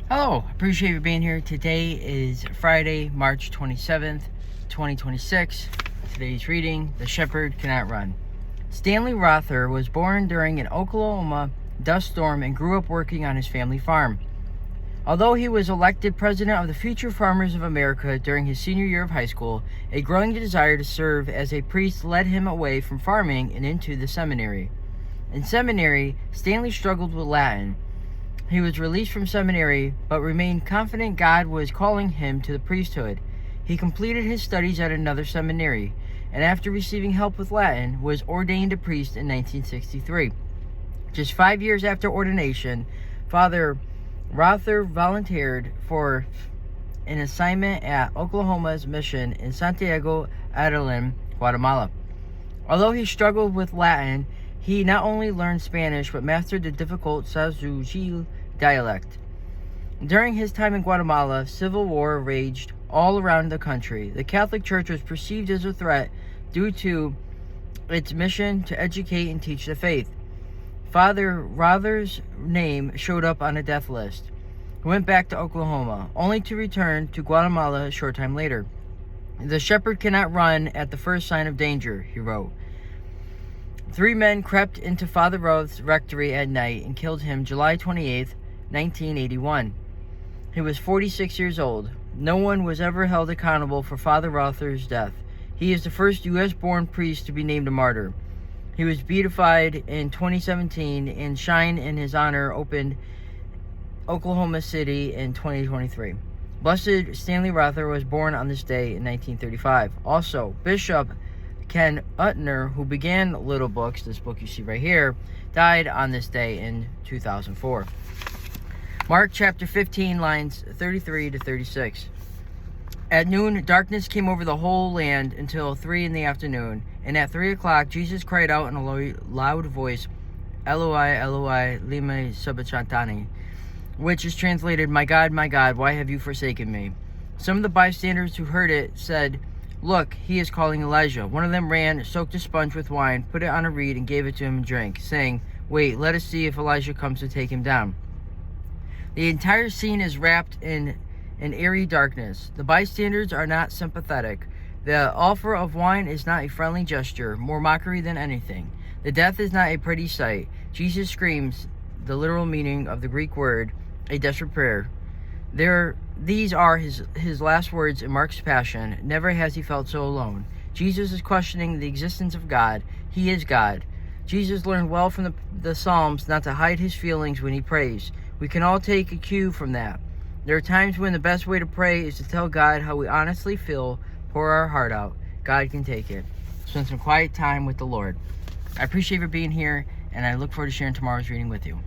Hello, appreciate you being here. Today is Friday, March 27th, 2026. Today's reading, The Shepherd Cannot Run. Stanley Rother was born during an Oklahoma dust storm and grew up working on his family farm. Although he was elected president of the Future Farmers of America during his senior year of high school, a growing desire to serve as a priest led him away from farming and into the seminary. In seminary, Stanley struggled with Latin. He was released from seminary, but remained confident God was calling him to the priesthood. He completed his studies at another seminary, and after receiving help with Latin, was ordained a priest in 1963. Just 5 years after ordination, Father Rother volunteered for an assignment at Oklahoma's mission in Santiago Adalin, Guatemala. Although he struggled with Latin, he not only learned Spanish, but mastered the difficult Sazujil dialect. During his time in Guatemala, civil war raged all around the country. The Catholic Church was perceived as a threat due to its mission to educate and teach the faith. Father Rother's name showed up on a death list. He went back to Oklahoma, only to return to Guatemala a short time later. "The shepherd cannot run at the first sign of danger," he wrote. 3 men crept into Father Rother's rectory at night and killed him July 28, 1981. He was 46 years old. No one was ever held accountable for Father Rother's death. He is the first U.S.-born priest to be named a martyr. He was beatified in 2017, and Shrine in his honor opened Oklahoma City in 2023. Blessed Stanley Rother was born on this day in 1935. Also, Bishop Ken Utner, who began Little Books, this book you see right here, died on this day in 2004. Mark chapter 15, lines 33 to 36. At noon, darkness came over the whole land until 3 in the afternoon, and at 3 o'clock, Jesus cried out in a loud voice, "Eloi, Eloi, lema sabachthani," which is translated, my God, why have you forsaken me?" Some of the bystanders who heard it said, "Look, he is calling Elijah." One of them ran, soaked a sponge with wine, put it on a reed, and gave it to him to drink, saying, "Wait, let us see if Elijah comes to take him down." The entire scene is wrapped in an eerie darkness. The bystanders are not sympathetic. The offer of wine is not a friendly gesture, more mockery than anything. The death is not a pretty sight. Jesus screams, the literal meaning of the Greek word, a desperate prayer. These are his last words in Mark's Passion. Never has he felt so alone. Jesus is questioning the existence of God. He is God. Jesus learned well from the Psalms not to hide his feelings when he prays. We can all take a cue from that. There are times when the best way to pray is to tell God how we honestly feel, pour our heart out. God can take it. Spend some quiet time with the Lord. I appreciate you for being here, and I look forward to sharing tomorrow's reading with you.